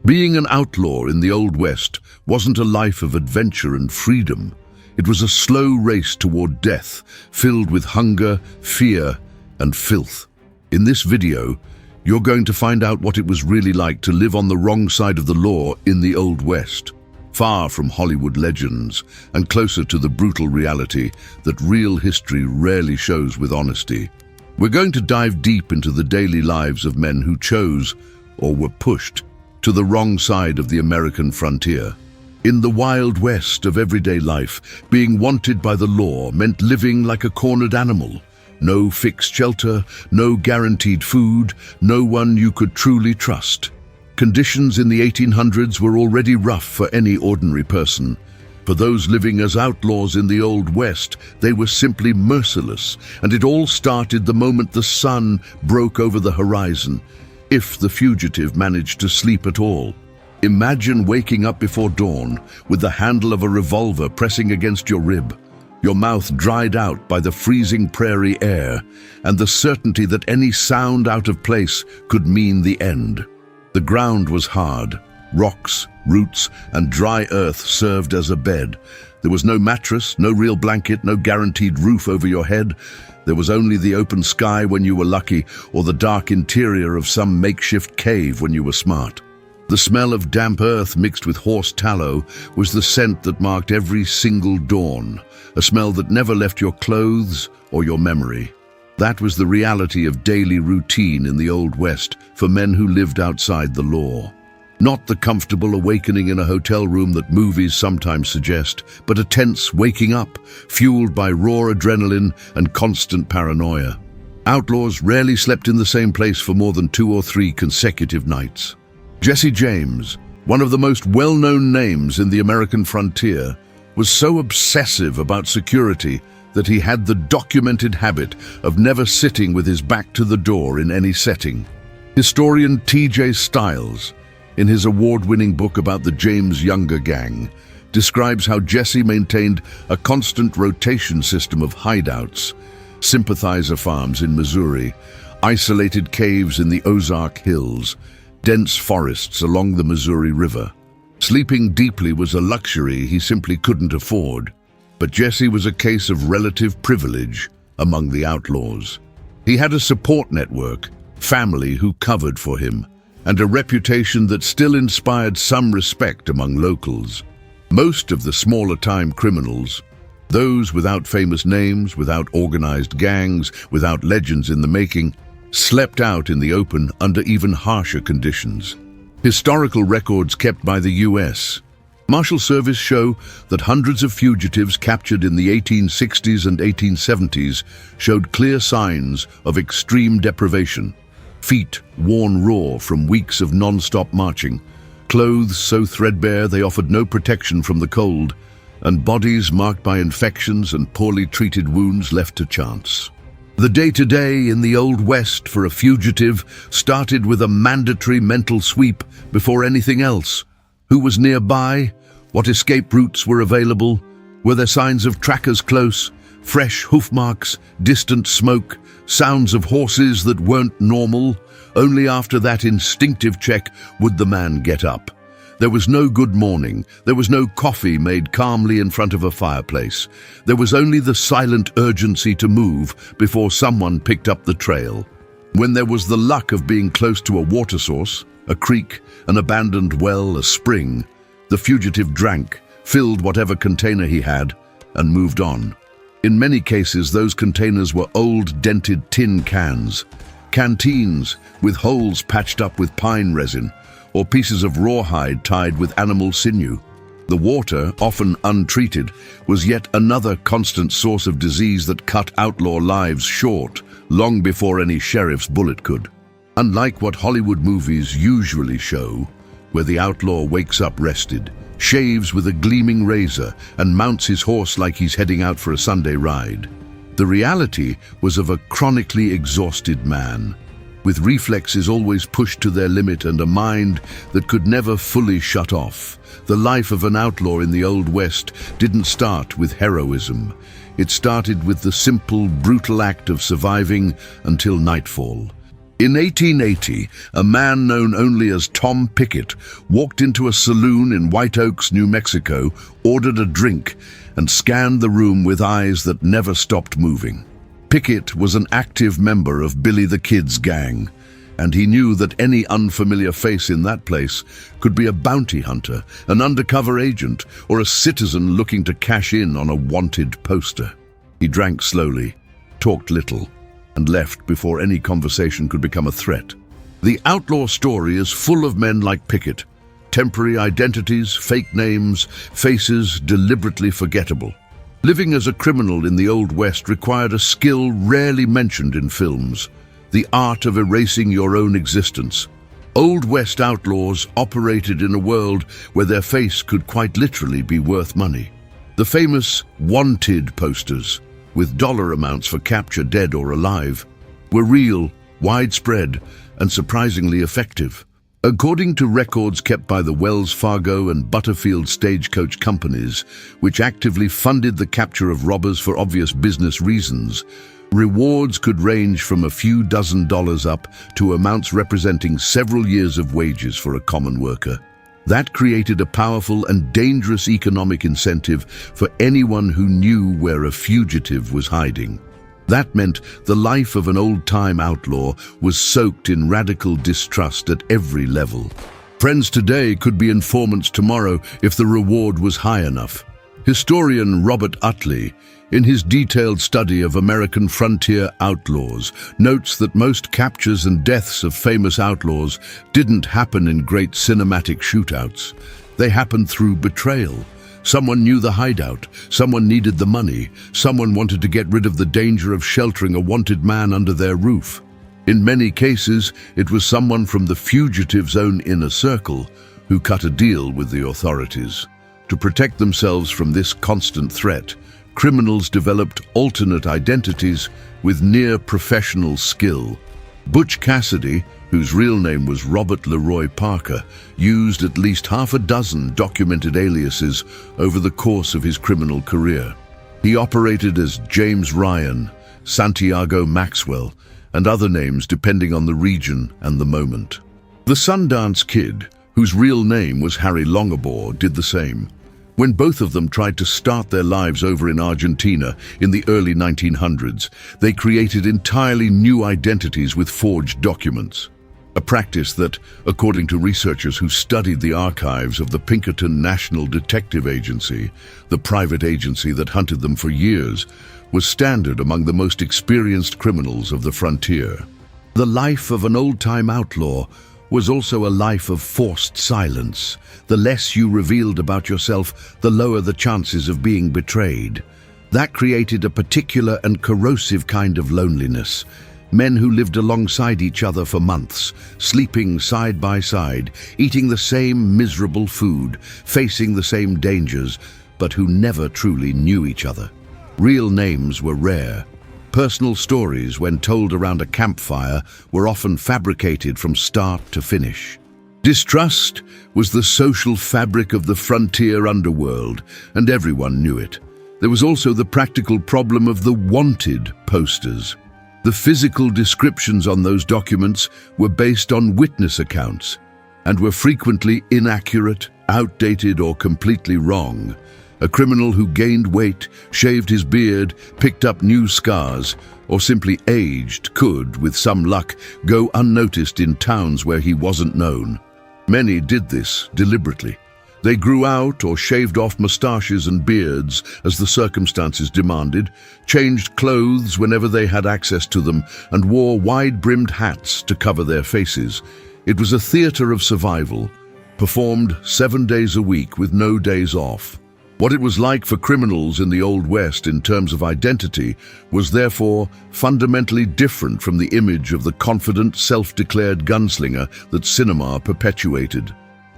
Being an outlaw in the Old West wasn't a life of adventure and freedom. It was a slow race toward death, filled with hunger, fear, and filth. In this video, you're going to find out what it was really like to live on the wrong side of the law in the Old West, far from Hollywood legends and closer to the brutal reality that real history rarely shows with honesty. We're going to dive deep into the daily lives of men who chose, or were pushed, to the wrong side of the American frontier. In the Wild West of everyday life, being wanted by the law meant living like a cornered animal. No fixed shelter, no guaranteed food, no one you could truly trust. Conditions in the 1800s were already rough for any ordinary person. For those living as outlaws in the Old West, they were simply merciless, and it all started the moment the sun broke over the horizon, if the fugitive managed to sleep at all. Imagine waking up before dawn with the handle of a revolver pressing against your rib, your mouth dried out by the freezing prairie air, and the certainty that any sound out of place could mean the end. The ground was hard. Rocks, roots, and dry earth served as a bed. There was no mattress, no real blanket, no guaranteed roof over your head. There was only the open sky when you were lucky, or the dark interior of some makeshift cave when you were smart. The smell of damp earth mixed with horse tallow was the scent that marked every single dawn, a smell that never left your clothes or your memory. That was the reality of daily routine in the Old West for men who lived outside the law. Not the comfortable awakening in a hotel room that movies sometimes suggest, but a tense waking up, fueled by raw adrenaline and constant paranoia. Outlaws rarely slept in the same place for more than 2 or 3 consecutive nights. Jesse James, one of the most well-known names in the American frontier, was so obsessive about security that he had the documented habit of never sitting with his back to the door in any setting. Historian T.J. Stiles, in his award-winning book about the James Younger Gang, describes how Jesse maintained a constant rotation system of hideouts, sympathizer farms in Missouri, isolated caves in the Ozark Hills, dense forests along the Missouri River. Sleeping deeply was a luxury he simply couldn't afford, but Jesse was a case of relative privilege among the outlaws. He had a support network, family who covered for him, and a reputation that still inspired some respect among locals. Most of the smaller-time criminals, those without famous names, without organized gangs, without legends in the making, slept out in the open under even harsher conditions. Historical records kept by the U.S. Marshal Service show that hundreds of fugitives captured in the 1860s and 1870s showed clear signs of extreme deprivation. Feet worn raw from weeks of non-stop marching, clothes so threadbare they offered no protection from the cold, and bodies marked by infections and poorly treated wounds left to chance. The day-to-day in the Old West for a fugitive started with a mandatory mental sweep before anything else. Who was nearby? What escape routes were available? Were there signs of trackers close? Fresh hoof marks, distant smoke, sounds of horses that weren't normal? Only after that instinctive check would the man get up. There was no good morning. There was no coffee made calmly in front of a fireplace. There was only the silent urgency to move before someone picked up the trail. When there was the luck of being close to a water source, a creek, an abandoned well, a spring, the fugitive drank, filled whatever container he had, and moved on. In many cases, those containers were old, dented tin cans, canteens with holes patched up with pine resin, or pieces of rawhide tied with animal sinew. The water, often untreated, was yet another constant source of disease that cut outlaw lives short, long before any sheriff's bullet could. Unlike what Hollywood movies usually show, where the outlaw wakes up rested, shaves with a gleaming razor, and mounts his horse like he's heading out for a Sunday ride, the reality was of a chronically exhausted man, with reflexes always pushed to their limit and a mind that could never fully shut off. The life of an outlaw in the Old West didn't start with heroism. It started with the simple, brutal act of surviving until nightfall. In 1880, a man known only as Tom Pickett walked into a saloon in White Oaks, New Mexico, ordered a drink, and scanned the room with eyes that never stopped moving. Pickett was an active member of Billy the Kid's gang, and he knew that any unfamiliar face in that place could be a bounty hunter, an undercover agent, or a citizen looking to cash in on a wanted poster. He drank slowly, talked little, and left before any conversation could become a threat. The outlaw story is full of men like Pickett, temporary identities, fake names, faces deliberately forgettable. Living as a criminal in the Old West required a skill rarely mentioned in films, the art of erasing your own existence. Old West outlaws operated in a world where their face could quite literally be worth money. The famous wanted posters, with dollar amounts for capture dead or alive, were real, widespread, and surprisingly effective. According to records kept by the Wells Fargo and Butterfield stagecoach companies, which actively funded the capture of robbers for obvious business reasons, rewards could range from a few dozen dollars up to amounts representing several years of wages for a common worker. That created a powerful and dangerous economic incentive for anyone who knew where a fugitive was hiding. That meant the life of an old-time outlaw was soaked in radical distrust at every level. Friends today could be informants tomorrow if the reward was high enough. Historian Robert Utley, in his detailed study of American frontier outlaws, notes that most captures and deaths of famous outlaws didn't happen in great cinematic shootouts. They happened through betrayal. Someone knew the hideout, someone needed the money, someone wanted to get rid of the danger of sheltering a wanted man under their roof. In many cases, it was someone from the fugitive's own inner circle who cut a deal with the authorities. To protect themselves from this constant threat, criminals developed alternate identities with near-professional skill. Butch Cassidy, whose real name was Robert Leroy Parker, used at least half a dozen documented aliases over the course of his criminal career. He operated as James Ryan, Santiago Maxwell, and other names depending on the region and the moment. The Sundance Kid, whose real name was Harry Longabore, did the same. When both of them tried to start their lives over in Argentina in the early 1900s, they created entirely new identities with forged documents. A practice that, according to researchers who studied the archives of the Pinkerton National Detective Agency, the private agency that hunted them for years, was standard among the most experienced criminals of the frontier. The life of an old-time outlaw was also a life of forced silence. The less you revealed about yourself, the lower the chances of being betrayed. That created a particular and corrosive kind of loneliness. Men who lived alongside each other for months, sleeping side by side, eating the same miserable food, facing the same dangers, but who never truly knew each other. Real names were rare. Personal stories, when told around a campfire, were often fabricated from start to finish. Distrust was the social fabric of the frontier underworld, and everyone knew it. There was also the practical problem of the wanted posters. The physical descriptions on those documents were based on witness accounts and were frequently inaccurate, outdated, or completely wrong. A criminal who gained weight, shaved his beard, picked up new scars, or simply aged could, with some luck, go unnoticed in towns where he wasn't known. Many did this deliberately. They grew out or shaved off mustaches and beards as the circumstances demanded, changed clothes whenever they had access to them, and wore wide-brimmed hats to cover their faces. It was a theater of survival, performed 7 days a week with no days off. What it was like for criminals in the Old West in terms of identity was therefore fundamentally different from the image of the confident, self-declared gunslinger that cinema perpetuated.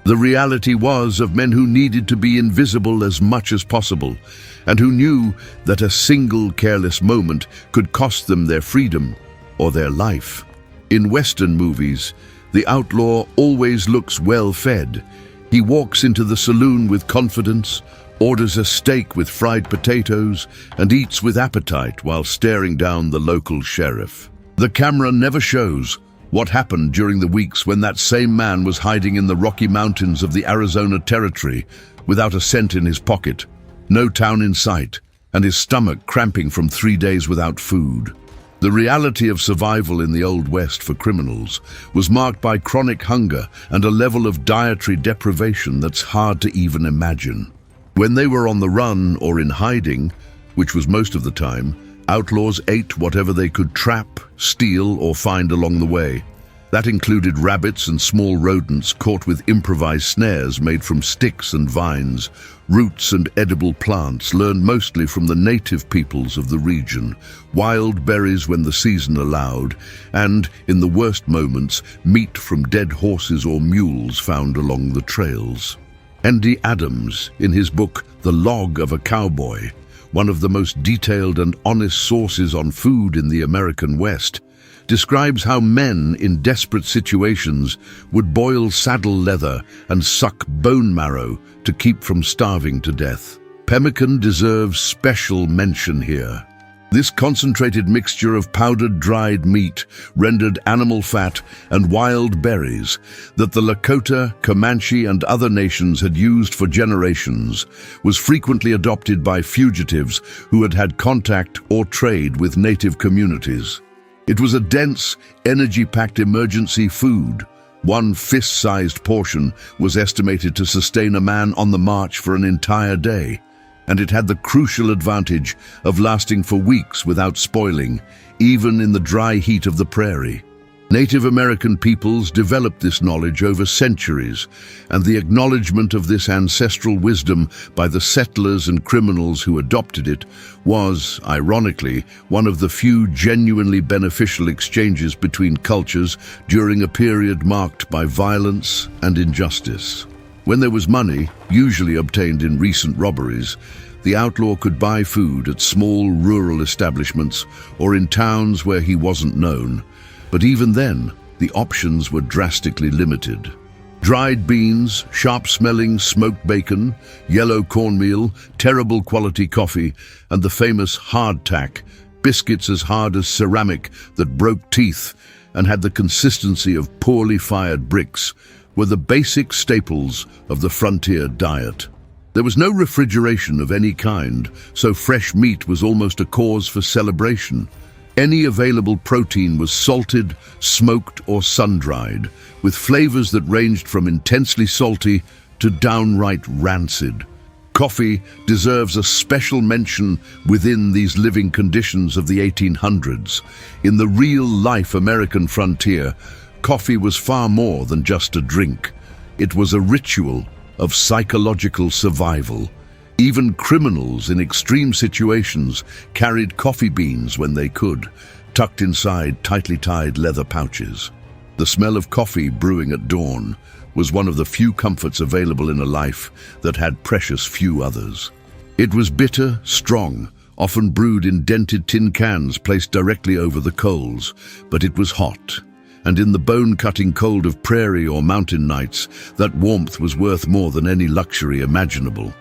The reality was of men who needed to be invisible as much as possible, and who knew that a single careless moment could cost them their freedom or their life. In Western movies, the outlaw always looks well-fed. He walks into the saloon with confidence, orders a steak with fried potatoes, and eats with appetite while staring down the local sheriff. The camera never shows, What happened during the weeks when that same man was hiding in the Rocky Mountains of the Arizona Territory without a cent in his pocket, no town in sight, and his stomach cramping from 3 days without food? The reality of survival in the Old West for criminals was marked by chronic hunger and a level of dietary deprivation that's hard to even imagine. When they were on the run or in hiding, which was most of the time, outlaws ate whatever they could trap, steal, or find along the way. That included rabbits and small rodents caught with improvised snares made from sticks and vines, roots and edible plants learned mostly from the native peoples of the region, wild berries when the season allowed, and, in the worst moments, meat from dead horses or mules found along the trails. Andy Adams, in his book The Log of a Cowboy, one of the most detailed and honest sources on food in the American West, describes how men in desperate situations would boil saddle leather and suck bone marrow to keep from starving to death. Pemmican deserves special mention here. This concentrated mixture of powdered dried meat, rendered animal fat, and wild berries that the Lakota, Comanche, and other nations had used for generations was frequently adopted by fugitives who had had contact or trade with native communities. It was a dense, energy-packed emergency food. One fist-sized portion was estimated to sustain a man on the march for an entire day, and it had the crucial advantage of lasting for weeks without spoiling, even in the dry heat of the prairie. Native American peoples developed this knowledge over centuries, and the acknowledgement of this ancestral wisdom by the settlers and criminals who adopted it was, ironically, one of the few genuinely beneficial exchanges between cultures during a period marked by violence and injustice. When there was money, usually obtained in recent robberies, the outlaw could buy food at small rural establishments or in towns where he wasn't known. But even then, the options were drastically limited. Dried beans, sharp-smelling smoked bacon, yellow cornmeal, terrible quality coffee, and the famous hardtack, biscuits as hard as ceramic that broke teeth and had the consistency of poorly fired bricks, were the basic staples of the frontier diet. There was no refrigeration of any kind, so fresh meat was almost a cause for celebration. Any available protein was salted, smoked, or sun-dried, with flavors that ranged from intensely salty to downright rancid. Coffee deserves a special mention within these living conditions of the 1800s. In the real-life American frontier, coffee was far more than just a drink. It was a ritual of psychological survival. Even criminals in extreme situations carried coffee beans when they could, tucked inside tightly tied leather pouches. The smell of coffee brewing at dawn was one of the few comforts available in a life that had precious few others. It was bitter, strong, often brewed in dented tin cans placed directly over the coals, but it was hot. And in the bone-cutting cold of prairie or mountain nights, that warmth was worth more than any luxury imaginable.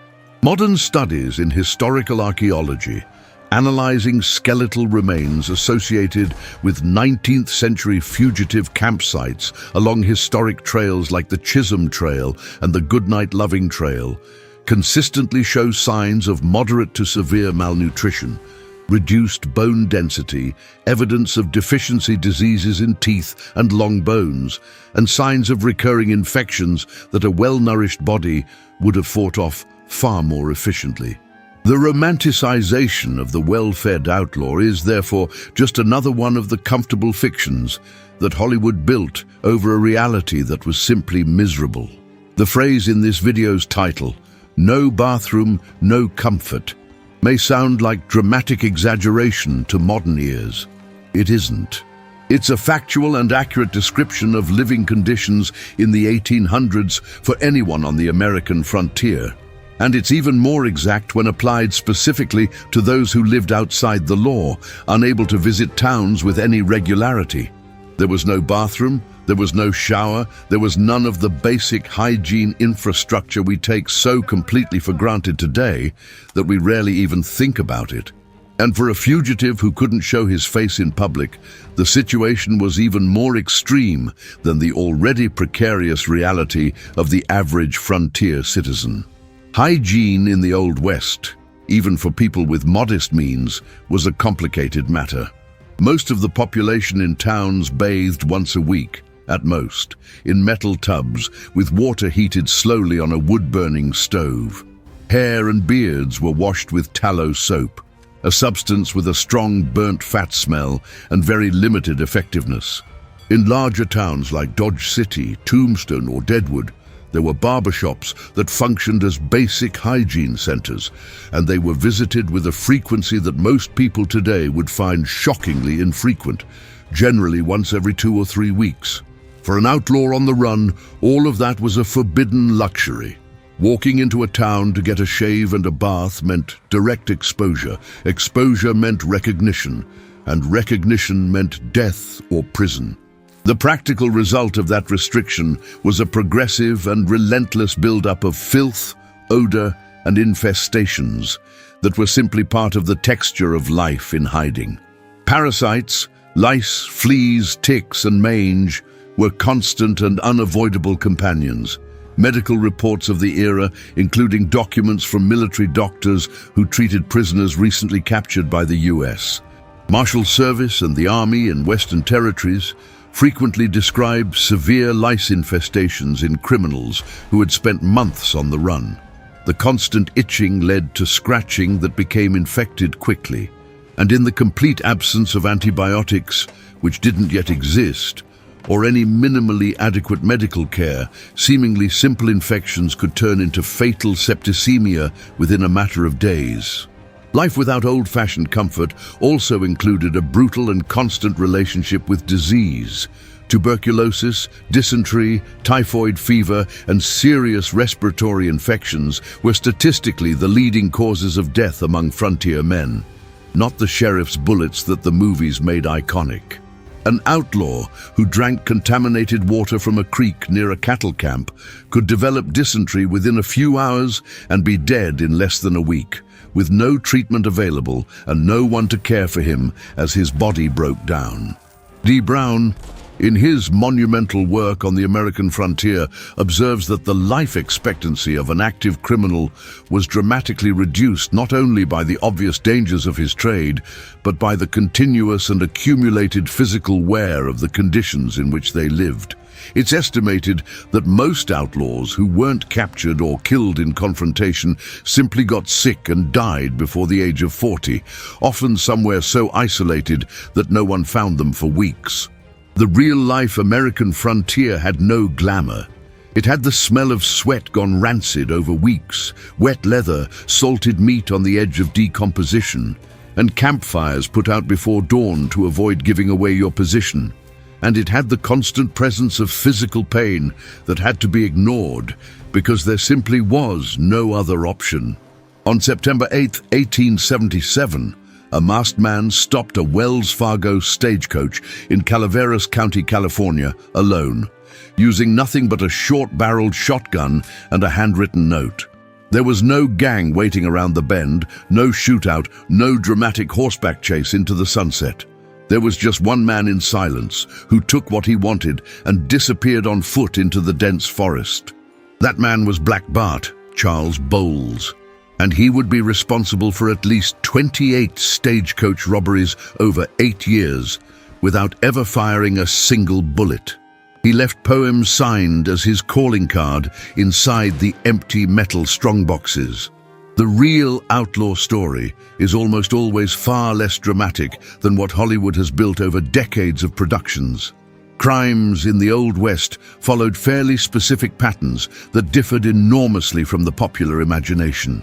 Modern studies in historical archaeology, analyzing skeletal remains associated with 19th century fugitive campsites along historic trails like the Chisholm Trail and the Goodnight Loving Trail, consistently show signs of moderate to severe malnutrition, reduced bone density, evidence of deficiency diseases in teeth and long bones, and signs of recurring infections that a well-nourished body would have fought off far more efficiently. The romanticization of the well-fed outlaw is, therefore, just another one of the comfortable fictions that Hollywood built over a reality that was simply miserable. The phrase in this video's title, "No bathroom, no comfort," may sound like dramatic exaggeration to modern ears. It isn't. It's a factual and accurate description of living conditions in the 1800s for anyone on the American frontier. And it's even more exact when applied specifically to those who lived outside the law, unable to visit towns with any regularity. There was no bathroom, there was no shower, there was none of the basic hygiene infrastructure we take so completely for granted today that we rarely even think about it. And for a fugitive who couldn't show his face in public, the situation was even more extreme than the already precarious reality of the average frontier citizen. Hygiene in the Old West, even for people with modest means, was a complicated matter. Most of the population in towns bathed once a week, at most, in metal tubs with water heated slowly on a wood-burning stove. Hair and beards were washed with tallow soap, a substance with a strong burnt fat smell and very limited effectiveness. In larger towns like Dodge City, Tombstone or Deadwood, there were barbershops that functioned as basic hygiene centers, and they were visited with a frequency that most people today would find shockingly infrequent, generally once every 2 or 3 weeks. For an outlaw on the run, all of that was a forbidden luxury. Walking into a town to get a shave and a bath meant direct exposure. Exposure meant recognition, and recognition meant death or prison. The practical result of that restriction was a progressive and relentless build-up of filth, odor, and infestations that were simply part of the texture of life in hiding. Parasites, lice, fleas, ticks, and mange were constant and unavoidable companions. Medical reports of the era, including documents from military doctors who treated prisoners recently captured by the US. Marshal Service and the Army in Western territories frequently described severe lice infestations in criminals who had spent months on the run. The constant itching led to scratching that became infected quickly, and in the complete absence of antibiotics, which didn't yet exist, or any minimally adequate medical care, seemingly simple infections could turn into fatal septicemia within a matter of days. Life without old-fashioned comfort also included a brutal and constant relationship with disease. Tuberculosis, dysentery, typhoid fever, and serious respiratory infections were statistically the leading causes of death among frontier men, not the sheriff's bullets that the movies made iconic. An outlaw who drank contaminated water from a creek near a cattle camp could develop dysentery within a few hours and be dead in less than a week, with no treatment available and no one to care for him as his body broke down. D. Brown, in his monumental work on the American frontier, observes that the life expectancy of an active criminal was dramatically reduced not only by the obvious dangers of his trade, but by the continuous and accumulated physical wear of the conditions in which they lived. It's estimated that most outlaws who weren't captured or killed in confrontation simply got sick and died before the age of 40, often somewhere so isolated that no one found them for weeks. The real-life American frontier had no glamour. It had the smell of sweat gone rancid over weeks, wet leather, salted meat on the edge of decomposition, and campfires put out before dawn to avoid giving away your position. And it had the constant presence of physical pain that had to be ignored because there simply was no other option. On September 8, 1877, a masked man stopped a Wells Fargo stagecoach in Calaveras County, California, alone, using nothing but a short-barreled shotgun and a handwritten note. There was no gang waiting around the bend, no shootout, no dramatic horseback chase into the sunset. There was just one man in silence who took what he wanted and disappeared on foot into the dense forest. That man was Black Bart, Charles Bowles, and he would be responsible for at least 28 stagecoach robberies over 8 years without ever firing a single bullet. He left poems signed as his calling card inside the empty metal strongboxes. The real outlaw story is almost always far less dramatic than what Hollywood has built over decades of productions. Crimes in the Old West followed fairly specific patterns that differed enormously from the popular imagination.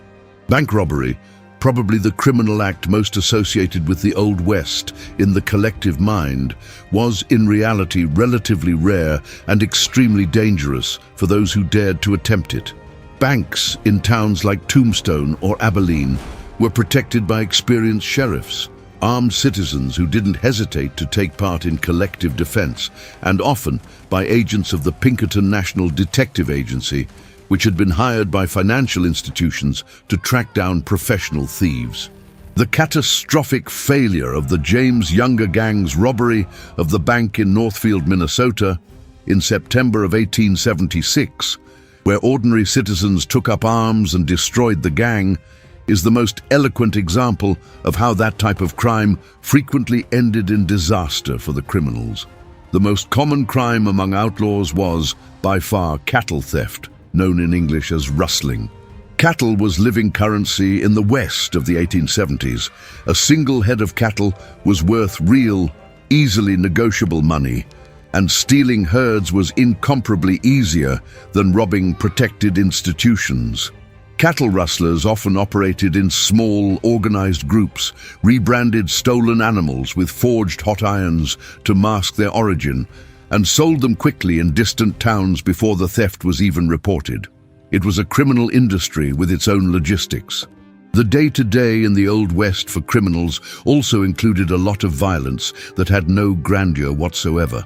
Bank robbery, probably the criminal act most associated with the Old West in the collective mind, was in reality relatively rare and extremely dangerous for those who dared to attempt it. Banks in towns like Tombstone or Abilene were protected by experienced sheriffs, armed citizens who didn't hesitate to take part in collective defense, and often by agents of the Pinkerton National Detective Agency, which had been hired by financial institutions to track down professional thieves. The catastrophic failure of the James Younger Gang's robbery of the bank in Northfield, Minnesota, in September of 1876, where ordinary citizens took up arms and destroyed the gang, is the most eloquent example of how that type of crime frequently ended in disaster for the criminals. The most common crime among outlaws was, by far, cattle theft, known in English as rustling. Cattle was living currency in the West of the 1870s. A single head of cattle was worth real, easily negotiable money, and stealing herds was incomparably easier than robbing protected institutions. Cattle rustlers often operated in small, organized groups, rebranded stolen animals with forged hot irons to mask their origin, and sold them quickly in distant towns before the theft was even reported. It was a criminal industry with its own logistics. The day-to-day in the Old West for criminals also included a lot of violence that had no grandeur whatsoever.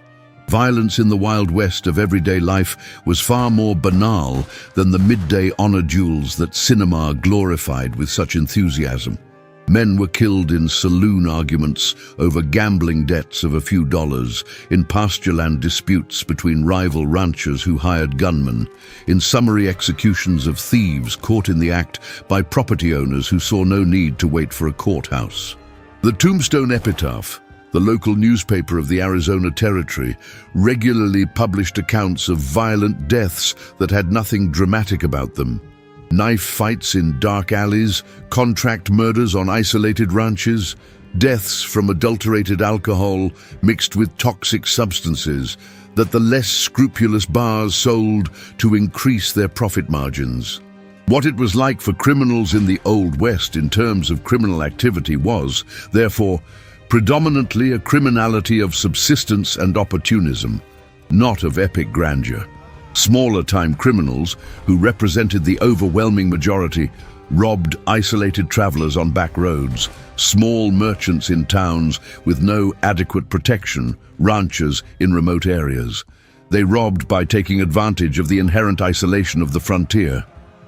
Violence in the Wild West of everyday life was far more banal than the midday honor duels that cinema glorified with such enthusiasm. Men were killed in saloon arguments over gambling debts of a few dollars, in pastureland disputes between rival ranchers who hired gunmen, in summary executions of thieves caught in the act by property owners who saw no need to wait for a courthouse. The Tombstone Epitaph, the local newspaper of the Arizona Territory, regularly published accounts of violent deaths that had nothing dramatic about them. Knife fights in dark alleys, contract murders on isolated ranches, deaths from adulterated alcohol mixed with toxic substances that the less scrupulous bars sold to increase their profit margins. What it was like for criminals in the Old West in terms of criminal activity was, therefore, predominantly a criminality of subsistence and opportunism, not of epic grandeur. Smaller-time criminals, who represented the overwhelming majority, robbed isolated travelers on back roads, small merchants in towns with no adequate protection, ranchers in remote areas. They robbed by taking advantage of the inherent isolation of the frontier.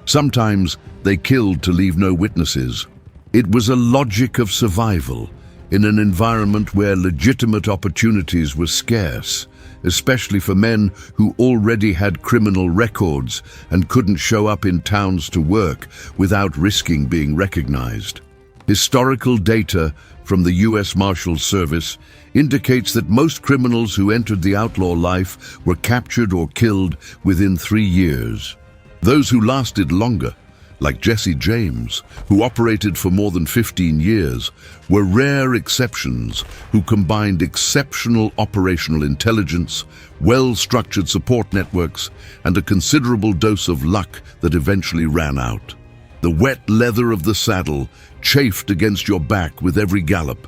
Sometimes they killed to leave no witnesses. It was a logic of survival in an environment where legitimate opportunities were scarce, especially for men who already had criminal records and couldn't show up in towns to work without risking being recognized. Historical data from the U.S. Marshals Service indicates that most criminals who entered the outlaw life were captured or killed within 3 years. Those who lasted longer, like Jesse James, who operated for more than 15 years, were rare exceptions who combined exceptional operational intelligence, well-structured support networks, and a considerable dose of luck that eventually ran out. The wet leather of the saddle chafed against your back with every gallop.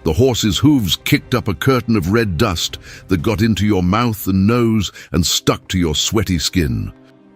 The horse's hooves kicked up a curtain of red dust that got into your mouth and nose and stuck to your sweaty skin.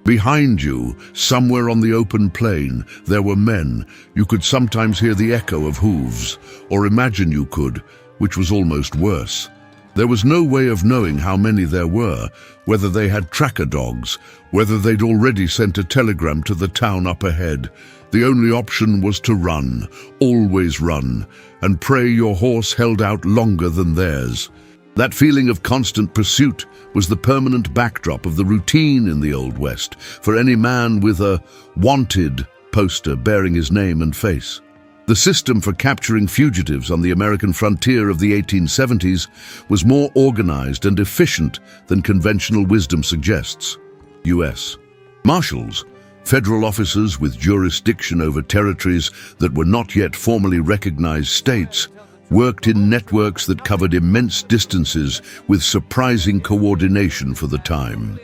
Behind you, somewhere on the open plain, there were men. You could sometimes hear the echo of hooves, or imagine you could, which was almost worse. There was no way of knowing how many there were, whether they had tracker dogs, whether they'd already sent a telegram to the town up ahead. The only option was to run, always run, and pray your horse held out longer than theirs. That feeling of constant pursuit was the permanent backdrop of the routine in the Old West for any man with a "wanted" poster bearing his name and face. The system for capturing fugitives on the American frontier of the 1870s was more organized and efficient than conventional wisdom suggests. U.S. Marshals, federal officers with jurisdiction over territories that were not yet formally recognized states, worked in networks that covered immense distances with surprising coordination for the time.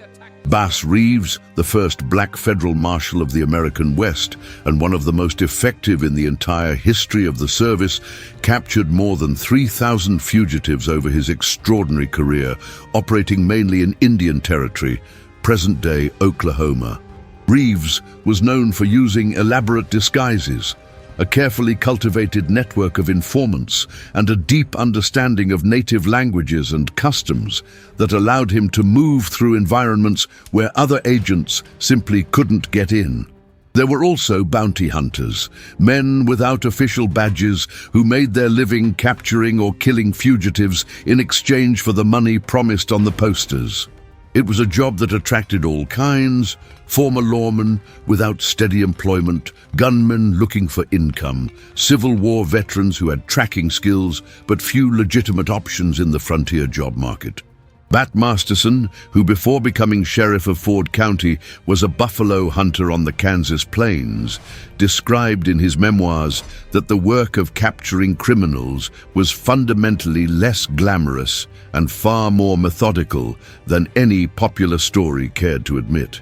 Bass Reeves, the first black federal marshal of the American West and one of the most effective in the entire history of the service, captured more than 3,000 fugitives over his extraordinary career, operating mainly in Indian Territory, present-day Oklahoma. Reeves was known for using elaborate disguises, a carefully cultivated network of informants, and a deep understanding of native languages and customs that allowed him to move through environments where other agents simply couldn't get in. There were also bounty hunters, men without official badges who made their living capturing or killing fugitives in exchange for the money promised on the posters. It was a job that attracted all kinds: former lawmen without steady employment, gunmen looking for income, Civil War veterans who had tracking skills but few legitimate options in the frontier job market. Bat Masterson, who before becoming sheriff of Ford County was a buffalo hunter on the Kansas plains, described in his memoirs that the work of capturing criminals was fundamentally less glamorous and far more methodical than any popular story cared to admit.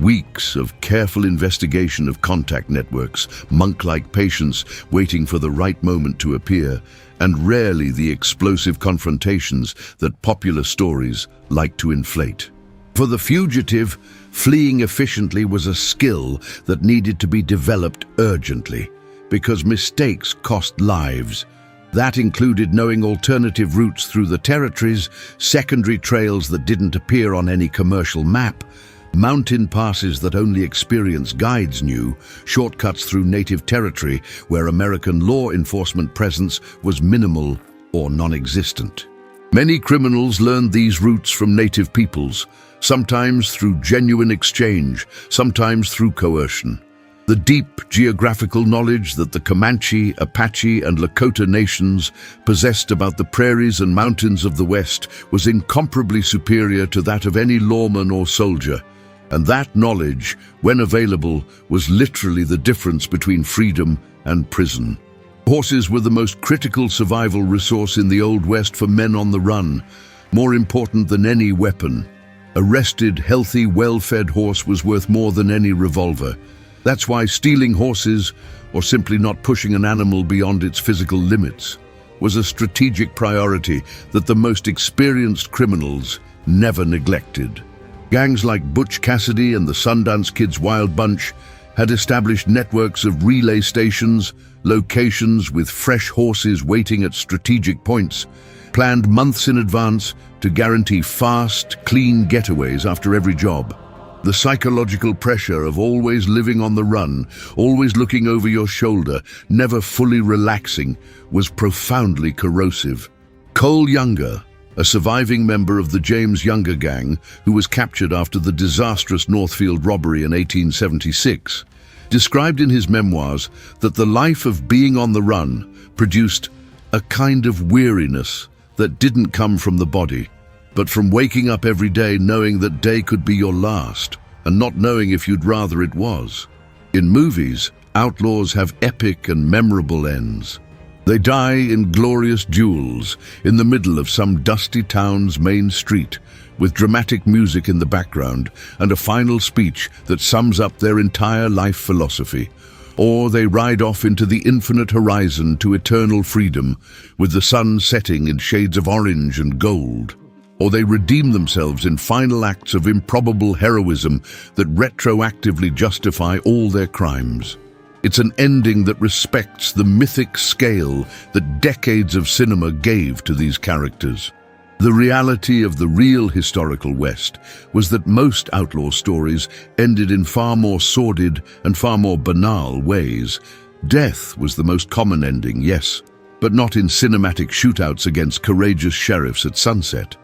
Weeks of careful investigation of contact networks, monk-like patience waiting for the right moment to appear, and rarely the explosive confrontations that popular stories like to inflate. For the fugitive, fleeing efficiently was a skill that needed to be developed urgently, because mistakes cost lives. That included knowing alternative routes through the territories, secondary trails that didn't appear on any commercial map, mountain passes that only experienced guides knew, shortcuts through native territory where American law enforcement presence was minimal or non-existent. Many criminals learned these routes from native peoples, sometimes through genuine exchange, sometimes through coercion. The deep geographical knowledge that the Comanche, Apache, and Lakota nations possessed about the prairies and mountains of the West was incomparably superior to that of any lawman or soldier. And that knowledge, when available, was literally the difference between freedom and prison. Horses were the most critical survival resource in the Old West for men on the run, more important than any weapon. A rested, healthy, well-fed horse was worth more than any revolver. That's why stealing horses, or simply not pushing an animal beyond its physical limits, was a strategic priority that the most experienced criminals never neglected. Gangs like Butch Cassidy and the Sundance Kid's Wild Bunch had established networks of relay stations, locations with fresh horses waiting at strategic points, planned months in advance to guarantee fast, clean getaways after every job. The psychological pressure of always living on the run, always looking over your shoulder, never fully relaxing, was profoundly corrosive. Cole Younger, a surviving member of the James Younger gang who was captured after the disastrous Northfield robbery in 1876, described in his memoirs that the life of being on the run produced a kind of weariness that didn't come from the body, but from waking up every day knowing that day could be your last, and not knowing if you'd rather it was. In movies, outlaws have epic and memorable ends. They die in glorious duels in the middle of some dusty town's main street, with dramatic music in the background and a final speech that sums up their entire life philosophy. Or they ride off into the infinite horizon to eternal freedom, with the sun setting in shades of orange and gold. Or they redeem themselves in final acts of improbable heroism that retroactively justify all their crimes. It's an ending that respects the mythic scale that decades of cinema gave to these characters. The reality of the real historical West was that most outlaw stories ended in far more sordid and far more banal ways. Death was the most common ending, yes, but not in cinematic shootouts against courageous sheriffs at sunset.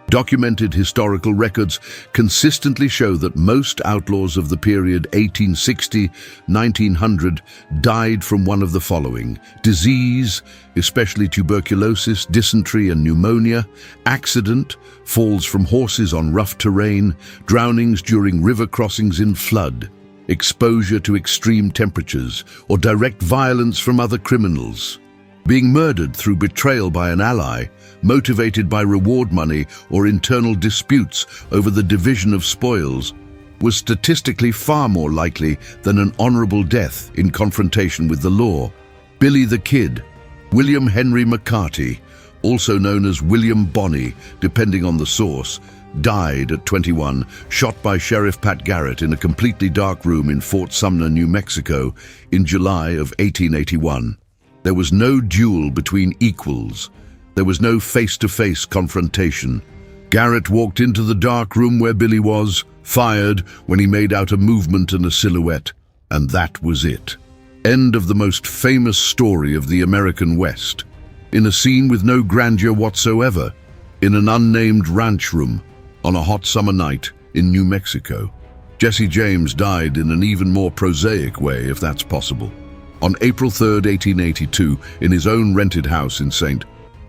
Documented historical records consistently show that most outlaws of the period 1860-1900 died from one of the following: disease, especially tuberculosis, dysentery and pneumonia; accident, falls from horses on rough terrain; drownings during river crossings in flood; exposure to extreme temperatures; or direct violence from other criminals; being murdered through betrayal by an ally, motivated by reward money or internal disputes over the division of spoils, was statistically far more likely than an honorable death in confrontation with the law. Billy the Kid, William Henry McCarty, also known as William Bonney, depending on the source, died at 21, shot by Sheriff Pat Garrett in a completely dark room in Fort Sumner, New Mexico, in July of 1881. There was no duel between equals. There was no face-to-face confrontation. Garrett walked into the dark room where Billy was, fired when he made out a movement and a silhouette. And that was it. End of the most famous story of the American West. In a scene with no grandeur whatsoever, in an unnamed ranch room, on a hot summer night in New Mexico, Jesse James died in an even more prosaic way, if that's possible. On April 3rd, 1882, in his own rented house in St.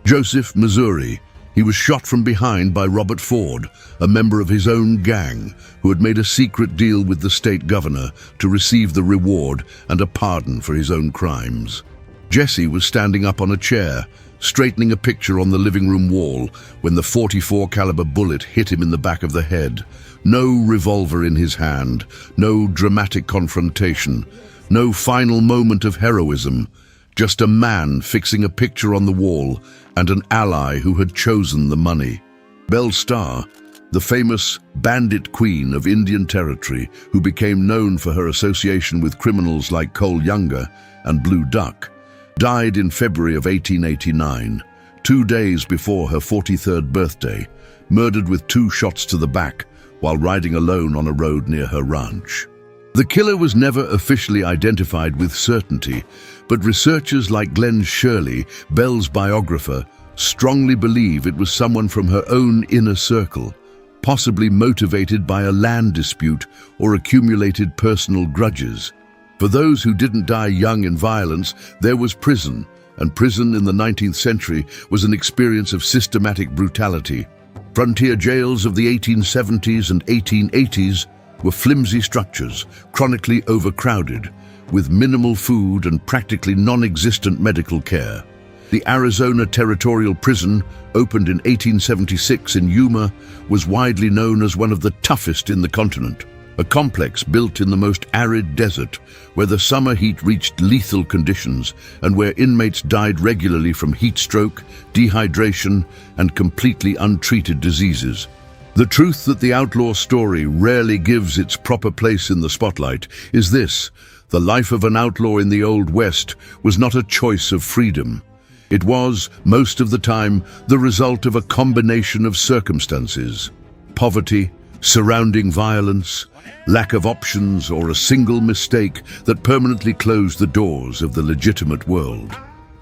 Joseph, Missouri, he was shot from behind by Robert Ford, a member of his own gang, who had made a secret deal with the state governor to receive the reward and a pardon for his own crimes. Jesse was standing up on a chair, straightening a picture on the living room wall, when the .44 caliber bullet hit him in the back of the head. No revolver in his hand, no dramatic confrontation, no final moment of heroism, just a man fixing a picture on the wall and an ally who had chosen the money. Belle Starr, the famous bandit queen of Indian Territory, who became known for her association with criminals like Cole Younger and Blue Duck, died in February of 1889, 2 days before her 43rd birthday, murdered with 2 shots to the back while riding alone on a road near her ranch. The killer was never officially identified with certainty, but researchers like Glenn Shirley, Belle's biographer, strongly believe it was someone from her own inner circle, possibly motivated by a land dispute or accumulated personal grudges. For those who didn't die young in violence, there was prison, and prison in the 19th century was an experience of systematic brutality. Frontier jails of the 1870s and 1880s were flimsy structures, chronically overcrowded, with minimal food and practically non-existent medical care. The Arizona Territorial Prison, opened in 1876 in Yuma, was widely known as one of the toughest in the continent, a complex built in the most arid desert, where the summer heat reached lethal conditions and where inmates died regularly from heat stroke, dehydration, and completely untreated diseases. The truth that the outlaw story rarely gives its proper place in the spotlight is this: the life of an outlaw in the Old West was not a choice of freedom. It was, most of the time, the result of a combination of circumstances: poverty, surrounding violence, lack of options, or a single mistake that permanently closed the doors of the legitimate world.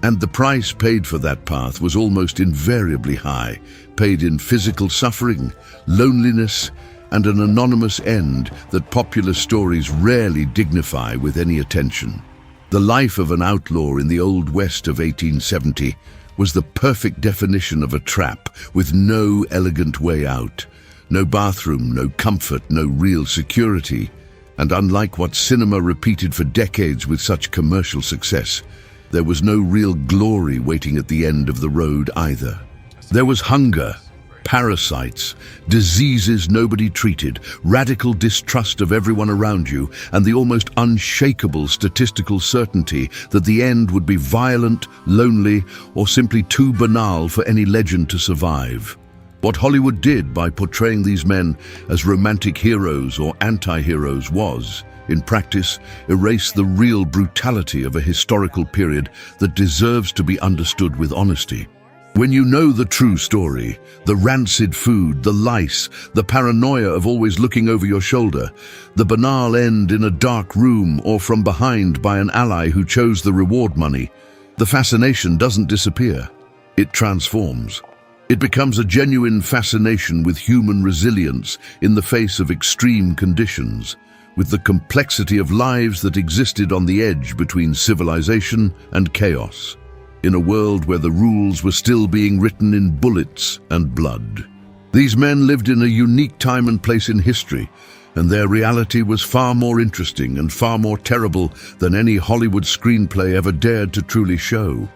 And the price paid for that path was almost invariably high, paid in physical suffering, loneliness, and an anonymous end that popular stories rarely dignify with any attention. The life of an outlaw in the Old West of 1870 was the perfect definition of a trap with no elegant way out. No bathroom, no comfort, no real security. And unlike what cinema repeated for decades with such commercial success, there was no real glory waiting at the end of the road either. There was hunger, parasites, diseases nobody treated, radical distrust of everyone around you, and the almost unshakable statistical certainty that the end would be violent, lonely, or simply too banal for any legend to survive. What Hollywood did by portraying these men as romantic heroes or anti-heroes was, in practice, erase the real brutality of a historical period that deserves to be understood with honesty. When you know the true story, the rancid food, the lice, the paranoia of always looking over your shoulder, the banal end in a dark room or from behind by an ally who chose the reward money, the fascination doesn't disappear. It transforms. It becomes a genuine fascination with human resilience in the face of extreme conditions, with the complexity of lives that existed on the edge between civilization and chaos, in a world where the rules were still being written in bullets and blood. These men lived in a unique time and place in history, and their reality was far more interesting and far more terrible than any Hollywood screenplay ever dared to truly show.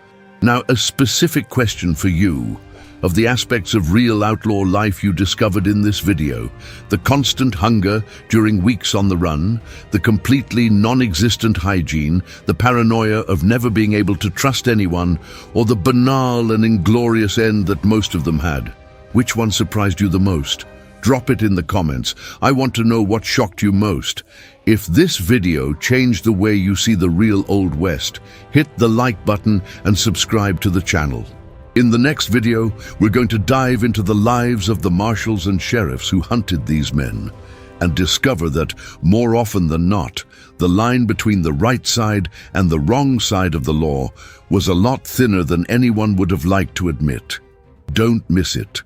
Now, a specific question for you. Of the aspects of real outlaw life you discovered in this video, the constant hunger during weeks on the run, the completely non-existent hygiene, the paranoia of never being able to trust anyone, or the banal and inglorious end that most of them had. Which one surprised you the most? Drop it in the comments. I want to know what shocked you most. If this video changed the way you see the real Old West, hit the like button and subscribe to the channel. In the next video, we're going to dive into the lives of the marshals and sheriffs who hunted these men, and discover that, more often than not, the line between the right side and the wrong side of the law was a lot thinner than anyone would have liked to admit. Don't miss it.